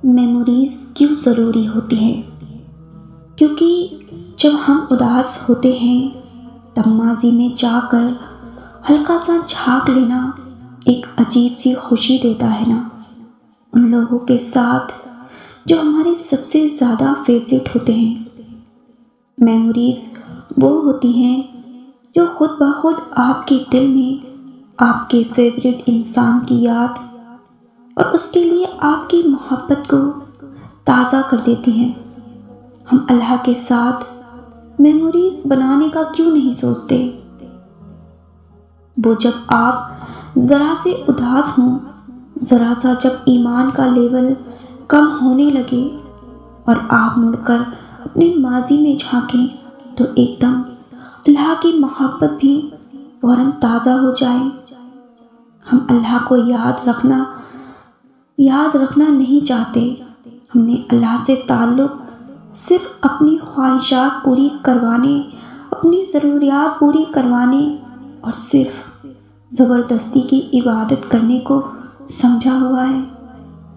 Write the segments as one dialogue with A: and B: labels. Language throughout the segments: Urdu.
A: میموریز کیوں ضروری ہوتی ہیں؟ کیونکہ جب ہم اداس ہوتے ہیں تب ماضی میں جا کر ہلکا سا جھانک لینا ایک عجیب سی خوشی دیتا ہے نا، ان لوگوں کے ساتھ جو ہمارے سب سے زیادہ فیوریٹ ہوتے ہیں۔ میموریز وہ ہوتی ہیں جو خود بخود آپ کے دل میں آپ کے فیوریٹ انسان کی یاد اور اس کے لیے آپ کی محبت کو تازہ کر دیتی ہیں۔ ہم اللہ کے ساتھ میموریز بنانے کا کیوں نہیں سوچتے؟ وہ جب آپ ذرا سے اداس ہوں، ذرا سا جب ایمان کا لیول کم ہونے لگے اور آپ مڑ کر اپنے ماضی میں جھانکیں تو ایک دم اللہ کی محبت بھی فوراً تازہ ہو جائے۔ ہم اللہ کو یاد رکھنا نہیں چاہتے، ہم نے اللہ سے تعلق صرف اپنی خواہشات پوری کروانے، اپنی ضروریات پوری کروانے اور صرف زبردستی کی عبادت کرنے کو سمجھا ہوا ہے۔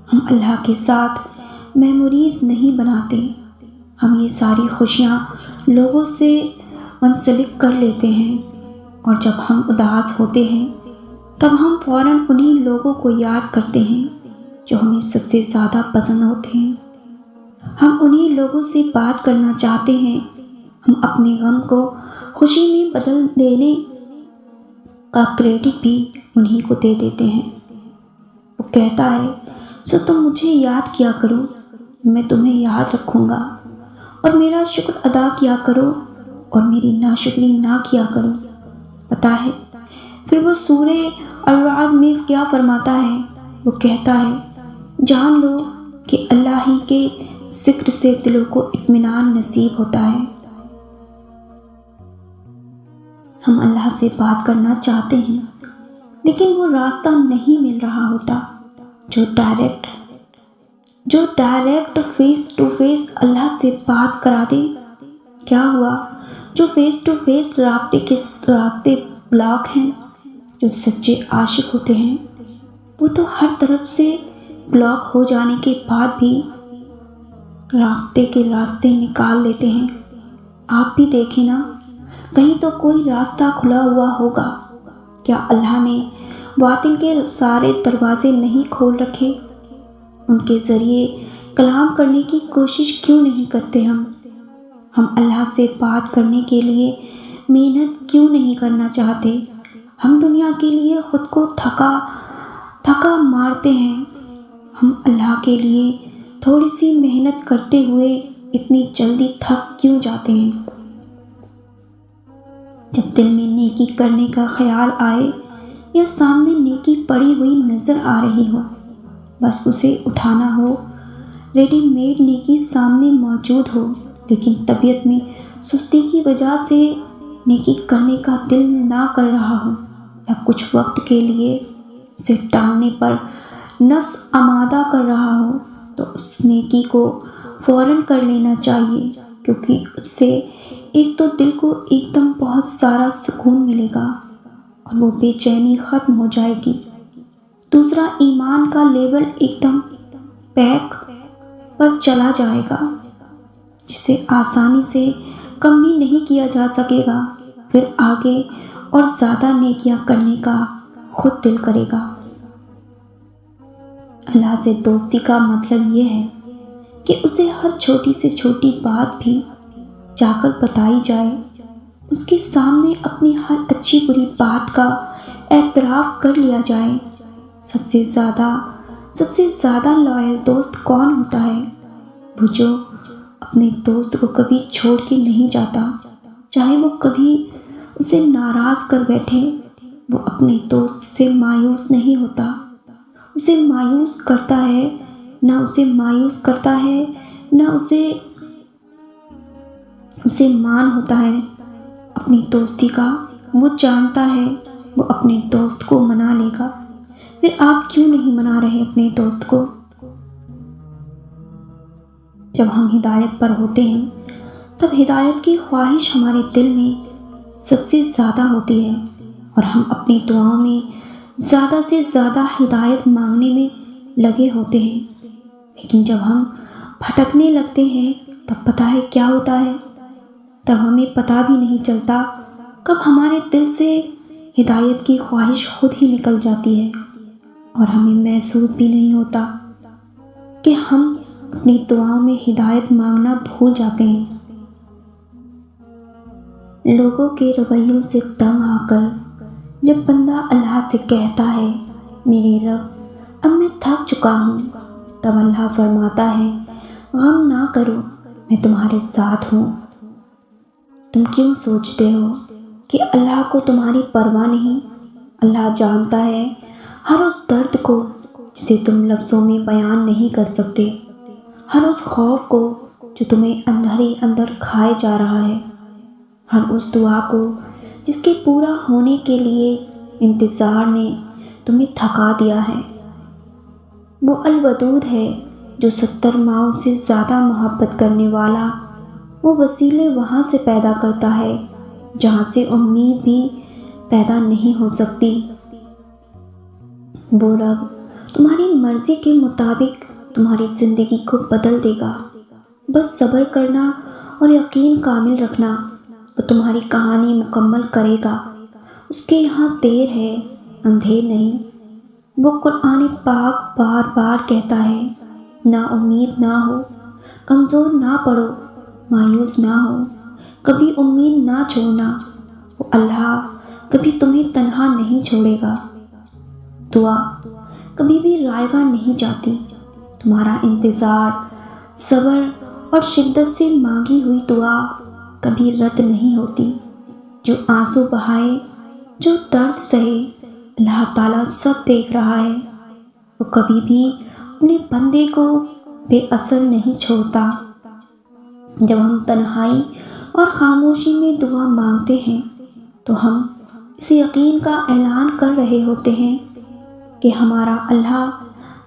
A: ہم اللہ کے ساتھ میموریز نہیں بناتے، ہم یہ ساری خوشیاں لوگوں سے منسلک کر لیتے ہیں، اور جب ہم اداس ہوتے ہیں تب ہم فوراً انہی لوگوں کو یاد کرتے ہیں جو ہمیں سب سے زیادہ پسند ہوتے ہیں۔ ہم انہی لوگوں سے بات کرنا چاہتے ہیں، ہم اپنے غم کو خوشی میں بدل دینے کا کریڈٹ بھی انہی کو دے دیتے ہیں۔ وہ کہتا ہے سو تم مجھے یاد کیا کرو، میں تمہیں یاد رکھوں گا، اور میرا شکر ادا کیا کرو اور میری ناشکری نہ کیا کرو۔ پتہ ہے پھر وہ سورہ الرعد میں کیا فرماتا ہے؟ وہ کہتا ہے جان لو کہ اللہ ہی کے ذکر سے دلوں کو اطمینان نصیب ہوتا ہے۔ ہم اللہ سے بات کرنا چاہتے ہیں لیکن وہ راستہ نہیں مل رہا ہوتا جو ڈائریکٹ فیس ٹو فیس اللہ سے بات کرا دے۔ کیا ہوا؟ جو فیس ٹو فیس رابطے کے راستے بلاک ہیں، جو سچے عاشق ہوتے ہیں وہ تو ہر طرف سے بلاک ہو جانے کے بعد بھی رابطے کے راستے نکال لیتے ہیں۔ آپ بھی دیکھیں نا، کہیں تو کوئی راستہ کھلا ہوا ہوگا۔ کیا اللہ نے باطن کے سارے دروازے نہیں کھول رکھے؟ ان کے ذریعے کلام کرنے کی کوشش کیوں نہیں کرتے ہم اللہ سے بات کرنے کے لیے محنت کیوں نہیں کرنا چاہتے؟ ہم دنیا کے لیے خود کو تھکا مارتے ہیں، ہم اللہ کے لیے تھوڑی سی محنت کرتے ہوئے اتنی جلدی تھک کیوں جاتے ہیں؟ جب دل میں نیکی کرنے کا خیال آئے یا سامنے نیکی پڑی ہوئی نظر آ رہی ہو، بس اسے اٹھانا ہو، ریڈی میڈ نیکی سامنے موجود ہو، لیکن طبیعت میں سستی کی وجہ سے نیکی کرنے کا دل نہ کر رہا ہو، یا کچھ وقت کے لیے اسے ٹالنے پر نفس آمادہ کر رہا ہو، تو اس نیکی کو فوراً کر لینا چاہیے، کیونکہ اس سے ایک تو دل کو ایک دم بہت سارا سکون ملے گا اور وہ بے چینی ختم ہو جائے گی۔ دوسرا، ایمان کا لیول ایک دم پیک پر چلا جائے گا، جسے آسانی سے کم بھی نہیں کیا جا سکے گا۔ پھر آگے اور زیادہ نیکیاں کرنے کا خود دل کرے گا۔ اللہ سے دوستی کا مطلب یہ ہے کہ اسے ہر چھوٹی سے چھوٹی بات بھی جا کر بتائی جائے، اس کے سامنے اپنی ہر اچھی بری بات کا اعتراف کر لیا جائے۔ سب سے زیادہ لائل دوست کون ہوتا ہے؟ وہ جو اپنے دوست کو کبھی چھوڑ کے نہیں جاتا، چاہے وہ کبھی اسے ناراض کر بیٹھے، وہ اپنے دوست سے مایوس نہیں ہوتا، اسے مایوس کرتا ہے، نہ اسے مایوس کرتا ہے، نہ اسے مان ہوتا ہے اپنی دوستی کا۔ وہ جانتا ہے وہ اپنے دوست کو منا لے گا۔ پھر آپ کیوں نہیں منا رہے اپنے دوست کو؟ جب ہم ہدایت پر ہوتے ہیں تب ہدایت کی خواہش ہمارے دل میں سب سے زیادہ ہوتی ہے، اور ہم اپنی دعاؤں میں زیادہ سے زیادہ ہدایت مانگنے میں لگے ہوتے ہیں۔ لیکن جب ہم بھٹکنے لگتے ہیں تب پتہ ہے کیا ہوتا ہے؟ تب ہمیں پتہ بھی نہیں چلتا کب ہمارے دل سے ہدایت کی خواہش خود ہی نکل جاتی ہے، اور ہمیں محسوس بھی نہیں ہوتا کہ ہم اپنی دعاؤں میں ہدایت مانگنا بھول جاتے ہیں۔ لوگوں کے رویوں سے تنگ آ کر جب بندہ اللہ سے کہتا ہے میرے رب اب میں تھک چکا ہوں، تب اللہ فرماتا ہے غم نہ کرو، میں تمہارے ساتھ ہوں۔ تم کیوں سوچتے ہو کہ اللہ کو تمہاری پرواہ نہیں؟ اللہ جانتا ہے ہر اس درد کو جسے تم لفظوں میں بیان نہیں کر سکتے، ہر اس خوف کو جو تمہیں اندر ہی اندر کھائے جا رہا ہے، ہر اس دعا کو جس کے پورا ہونے کے لیے انتظار نے تمہیں تھکا دیا ہے۔ وہ الودود ہے جو 70 ماؤں سے زیادہ محبت کرنے والا، وہ وسیلے وہاں سے پیدا کرتا ہے جہاں سے امید بھی پیدا نہیں ہو سکتی۔ وہ رب تمہاری مرضی کے مطابق تمہاری زندگی کو بدل دے گا، بس صبر کرنا اور یقین کامل رکھنا، وہ تمہاری کہانی مکمل کرے گا۔ اس کے یہاں دیر ہے اندھیر نہیں۔ وہ قرآن پاک بار بار کہتا ہے نا امید نہ ہو، کمزور نہ پڑو، مایوس نہ ہو، کبھی امید نہ چھوڑنا، وہ اللہ کبھی تمہیں تنہا نہیں چھوڑے گا۔ دعا کبھی بھی رائے گاہ نہیں جاتی، تمہارا انتظار، صبر اور شدت سے مانگی ہوئی دعا کبھی رد نہیں ہوتی۔ جو آنسو بہائے، جو درد سہے، اللہ تعالیٰ سب دیکھ رہا ہے۔ وہ کبھی بھی اپنے بندے کو بے اثر نہیں چھوڑتا۔ جب ہم تنہائی اور خاموشی میں دعا مانگتے ہیں تو ہم اس یقین کا اعلان کر رہے ہوتے ہیں کہ ہمارا اللہ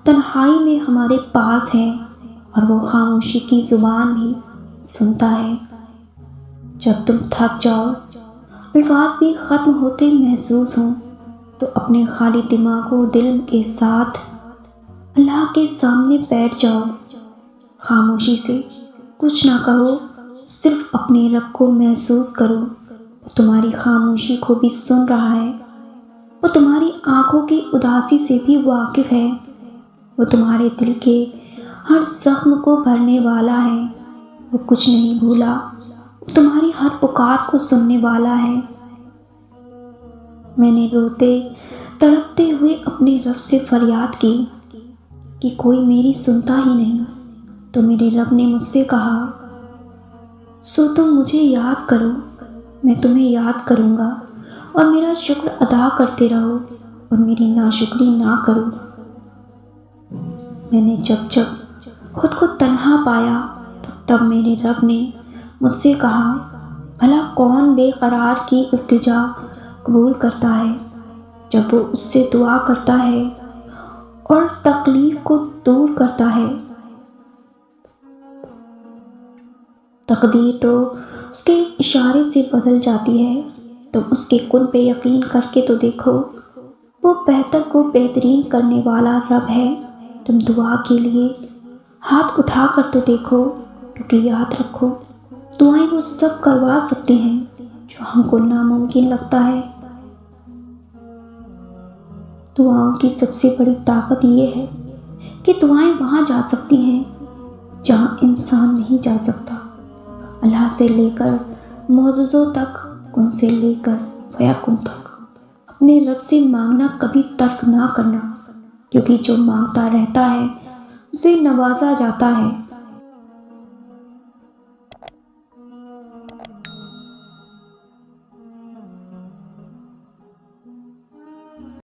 A: تنہائی میں ہمارے پاس ہے اور وہ خاموشی کی زبان بھی سنتا ہے۔ جب تم تھک جاؤ، الفاظ بھی ختم ہوتے محسوس ہوں، تو اپنے خالی دماغ و دل کے ساتھ اللہ کے سامنے بیٹھ جاؤ۔ خاموشی سے کچھ نہ کہو، صرف اپنے رب کو محسوس کرو۔ وہ تمہاری خاموشی کو بھی سن رہا ہے، وہ تمہاری آنکھوں کی اداسی سے بھی واقف ہے، وہ تمہارے دل کے ہر زخم کو بھرنے والا ہے، وہ کچھ نہیں بھولا، وہ تمہاری ہر پکار کو سننے والا ہے۔ میں نے روتے تڑپتے ہوئے اپنے رب سے فریاد کی کہ کوئی میری سنتا ہی نہیں، تو میرے رب نے مجھ سے کہا سو تم مجھے یاد کرو، میں تمہیں یاد کروں گا، اور میرا شکر ادا کرتے رہو اور میری ناشکری نہ کرو۔ میں نے جب خود کو تنہا پایا تو تب میرے رب نے مجھ سے کہا بھلا کون بے قرار کی التجا قبول کرتا ہے جب وہ اس سے دعا کرتا ہے اور تکلیف کو دور کرتا ہے۔ تقدیر تو اس کے اشارے سے بدل جاتی ہے، تم اس کے کن پہ یقین کر کے تو دیکھو، وہ بہتر کو بہترین کرنے والا رب ہے۔ تم دعا کے لیے ہاتھ اٹھا کر تو دیکھو، کیونکہ یاد رکھو دعائیں وہ سب کروا سکتے ہیں جو ہم کو ناممکن لگتا ہے۔ دعاؤں کی سب سے بڑی طاقت یہ ہے کہ دعائیں وہاں جا سکتی ہیں جہاں انسان نہیں جا سکتا۔ اللہ سے لے کر معجزوں تک، کن سے لے کر فیکن تک، اپنے رب سے مانگنا کبھی ترک نہ کرنا، کیونکہ جو مانگتا رہتا ہے اسے نوازا جاتا ہے۔